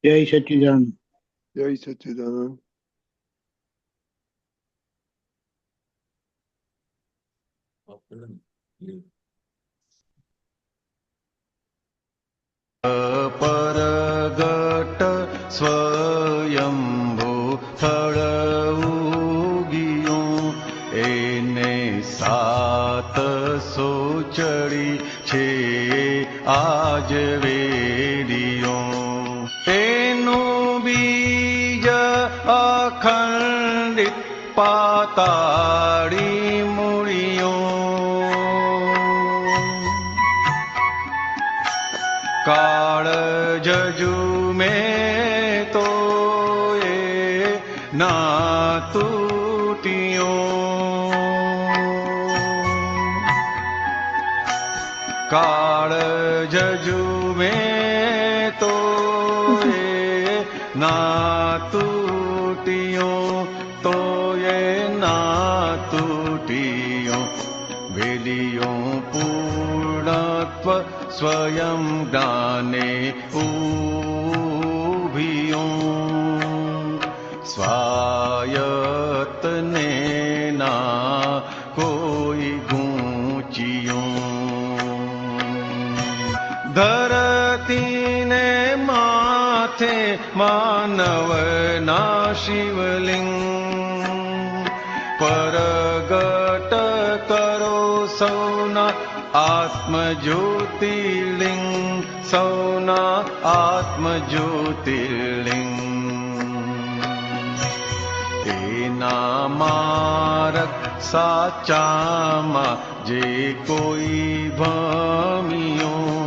જય સચ્ચિદાનંદ. જય સચ્ચિદાનંદ. પરગટ સ્વયંભૂ થળ ઉગિયું એને 700 ચડી છે આજ વેડિયું એનું બીજ અખંડિત પાતાળી મૂળિયું કાળ જજુમે તો એ ના તૂટ્યું કાળ જજુમે તો એ ના તૂટ્યું તો એ ના તૂટ્યું વેલિયું પૂર્ણત્વ સ્વયં જ્ઞાને ઉભિયું સ્વાયત્તને ના કોઈ ગૂંચિયું ધરતીને માથે માનવના શિવલિંગ પરગટ કરો સૌના આત્મજ્યોતિર્લિંગ સૌના આત્મજ્યોતિર્લિંગ એના માર્ગ સાચામાં જે કોઈ ભમિયું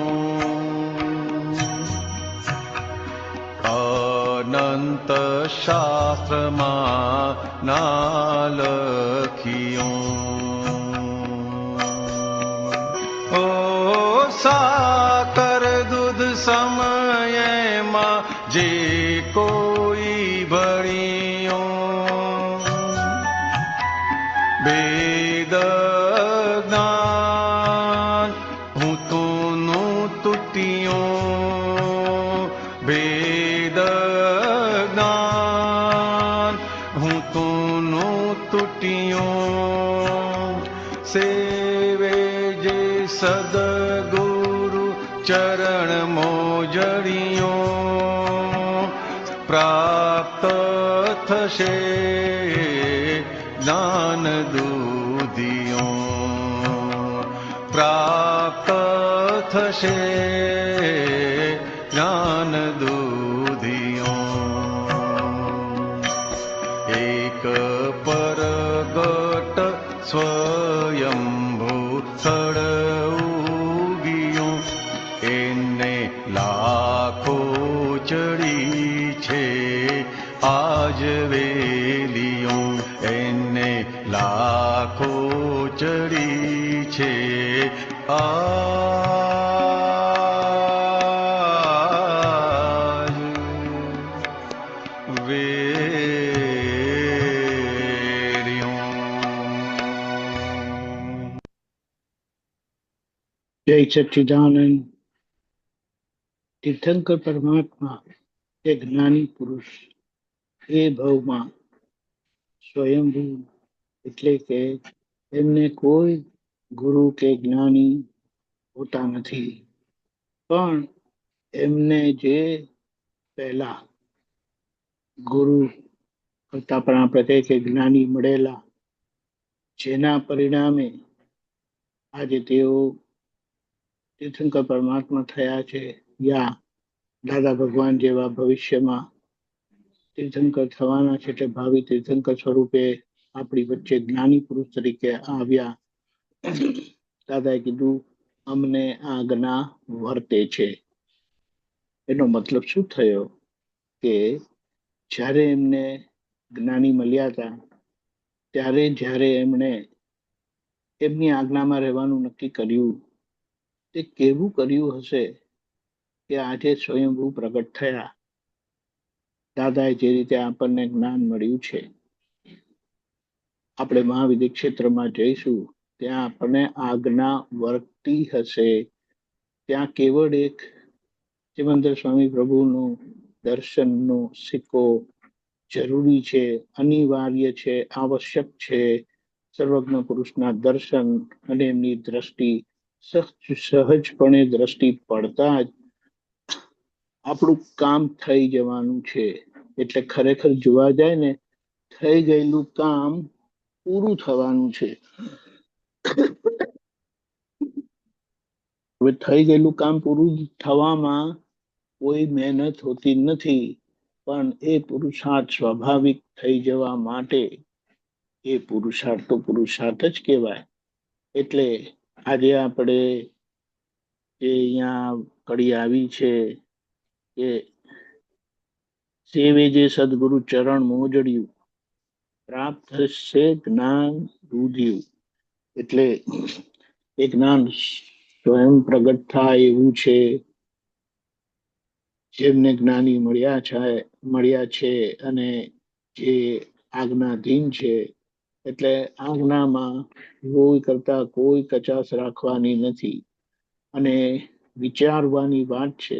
અનંત શાસ્ત્રમાં ના લખ્યું ઓ સાકર દૂધ સમયમાં જે કોઈ ભણિયું વેદ જ્ઞાન હું તુનું તૂટ્યું વેદ જ્ઞાન હું તુનું તૂટ્યું સેવે જે સદગુરુ ચરણ મોજડિયું પ્રાપ્ત થશે જ્ઞાન દૂધિયું પ્રાપ્ત થશે જ્ઞાન દૂધિયું એક પરગટ સ્વયંભૂ થળ ઉગિયું એને લાખો ચડી છે આજ વેલિયું એને લાખો ચડી છે આજ વેલિયું. જય સચ્ચિદાનંદ. તીર્થંકર પરમાત્મા એ જ્ઞાની પુરુષ એ ભાવમાં સ્વયંભૂ એટલે કે એમને કોઈ ગુરુ કે જ્ઞાની હોતા નથી, પણ એમને જે પહેલા ગુરુ કરતા પણ આપણે કહીએ કે જ્ઞાની મળેલા, જેના પરિણામે આજે તેઓ તીર્થંકર પરમાત્મા થયા છે, યા દાદા ભગવાન જેવા ભવિષ્યમાં તીર્થંકર થવાના છે, એટલે ભાવિ તીર્થંકર સ્વરૂપે આપણી વચ્ચે જ્ઞાની પુરુષ તરીકે આવ્યા. દાદાએ કીધું અમને આજ્ઞા વર્તે છે. એનો મતલબ શું થયો કે જ્યારે એમને જ્ઞાની મળ્યા હતા ત્યારે જ્યારે એમણે એમની આજ્ઞામાં રહેવાનું નક્કી કર્યું, તે કેવું કર્યું હશે કે આજે સ્વયંભૂ પ્રગટ થયા. દાદાએ જે રીતે આપણને જ્ઞાન મળ્યું છે, આપણે મહાવિદ્ય ક્ષેત્રમાં જઈશું ત્યાં આપણને આજ્ઞા વર્તી હશે. ત્યાં કેવળ એક સિમંદર સ્વામી પ્રભુનું દર્શનનો સિક્કો જરૂરી છે, અનિવાર્ય છે, આવશ્યક છે. સર્વજ્ઞ પુરુષના દર્શન અને એમની દ્રષ્ટિ સહજપણે દ્રષ્ટિ પડતા જ આપણું કામ થઈ જવાનું છે. એટલે ખરેખર જોવા જાય ને, થઈ ગયેલું કામ પૂરું થવાનું છે. હવે થઈ ગયેલું કામ પૂરું થવામાં કોઈ મહેનત હોતી નથી, પણ એ પુરુષાર્થ સ્વાભાવિક થઈ જવા માટે એ પુરુષાર્થ તો પુરુષાર્થ જ કહેવાય. એટલે આજે આપણે જે અહીંયા કડી આવી છે કે સેવે જે સદગુરુ ચરણ મોજડ્યું, પ્રાપ્ત થશે જ્ઞાન રૂધ્યું. એટલે એ જ્ઞાન સ્વયં પ્રગટ થાય એવું છે. જેમને જ્ઞાની મળ્યા છે અને જે આજ્ઞાધીન છે, એટલે આજ્ઞામાં કોઈ કરતા કોઈ કચાશ રાખવાની નથી. અને વિચારવાની વાત છે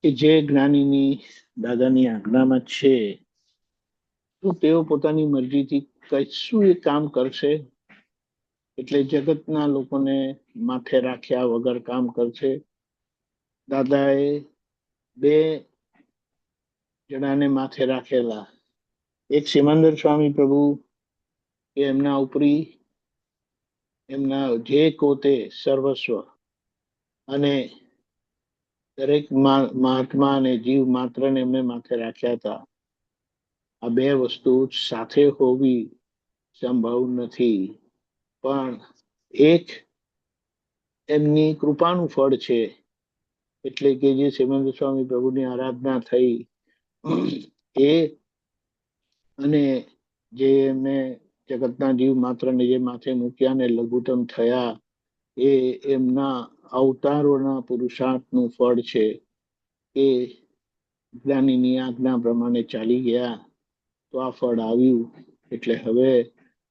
કે જે જ્ઞાનીની દાદાની આજ્ઞામાં છે, તો તેઓ પોતાની મરજીથી કશું એ કામ કરશે. એટલે જગતના લોકોને માથે રાખ્યા વગર કામ કરશે. દાદાએ બે જણાને માથે રાખેલા, એક સિમંદર સ્વામી પ્રભુ કે એમના ઉપરી એમના જે કોતે સર્વસ્વ, અને દરેક મહાત્મા અને જીવ માત્રને એમને માથે રાખ્યા હતા. આ બે વસ્તુ સાથે હોવી સંભવ નથી, પણ એક એમની કૃપાનું ફળ છે. એટલે કે જે સિમંદર સ્વામી પ્રભુની આરાધના થઈ એ, અને જે એમને જગતના જીવ માત્રને જે માથે મૂક્યા ને લઘુત્તમ થયા, એ એમના અવતારોના પુરુષાર્થનું ફળ છે. એ જ્ઞાનીની આજ્ઞા પ્રમાણે ચાલી ગયા તો આ ફળ આવ્યું. એટલે હવે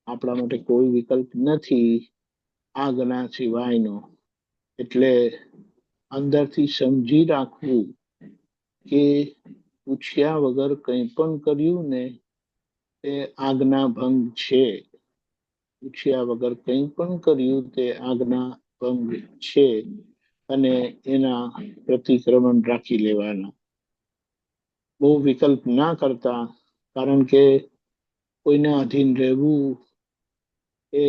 આપણા માટે કોઈ વિકલ્પ નથી આજ્ઞા સિવાયનો. એટલે અંદરથી સમજી રાખવું કે પૂછ્યા વગર કંઈ પણ કર્યું ને તે આજ્ઞા ભંગ છે. પૂછ્યા વગર કંઈ પણ કર્યું તે આજ્ઞા ભંગ છે, અને એના પ્રતિક્રમણ રાખી લેવાના. બહુ વિકલ્પ ના કરતા, કારણ કે કોઈને અધીન રહેવું એ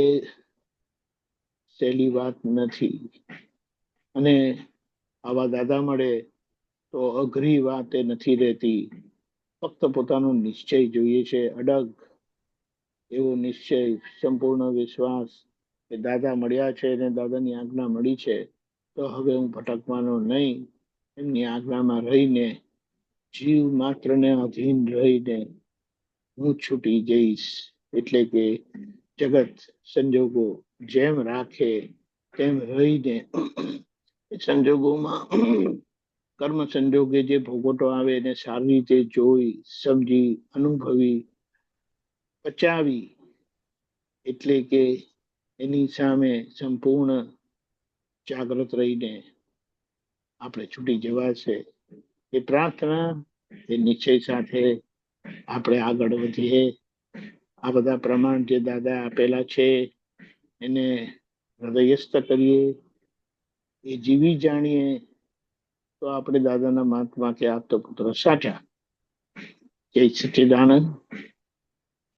સહેલી વાત નથી. અને આવા દાદા મળે તો અઘરી વાત એ નથી રહેતી. ફક્ત પોતાનો નિશ્ચય જોઈએ છે, અડગ એવો નિશ્ચય, સંપૂર્ણ વિશ્વાસ કે દાદા મળ્યા છે અને દાદાની આજ્ઞા મળી છે, તો હવે હું ભટકવાનો નહીં. એમની આજ્ઞામાં રહીને, જીવ માત્રને અધીન રહીને હું છૂટી જઈશ. એટલે કે જગત સંજોગો જેમ રાખે તેમ રહીને, સંજોગોમાં કર્મ સંજોગે જે ભોગવટો આવે એને સારી રીતે જોઈ, સમજી, અનુભવી, પચાવી, એટલે કે એની સામે સંપૂર્ણ જાગૃત રહીને આપણે છૂટી જવાશે. એ પ્રાર્થના, એ નિશ્ચય સાથે આપણે આગળ વધીએ. આ બધા પ્રમાણ જે દાદા આપેલા છે એને હૃદયસ્થ કરીએ, એ જીવી જાણીએ, તો આપણે દાદાના મહાત્મા કે આપતો પુત્ર સાચા. જય સચ્ચિદાનંદ.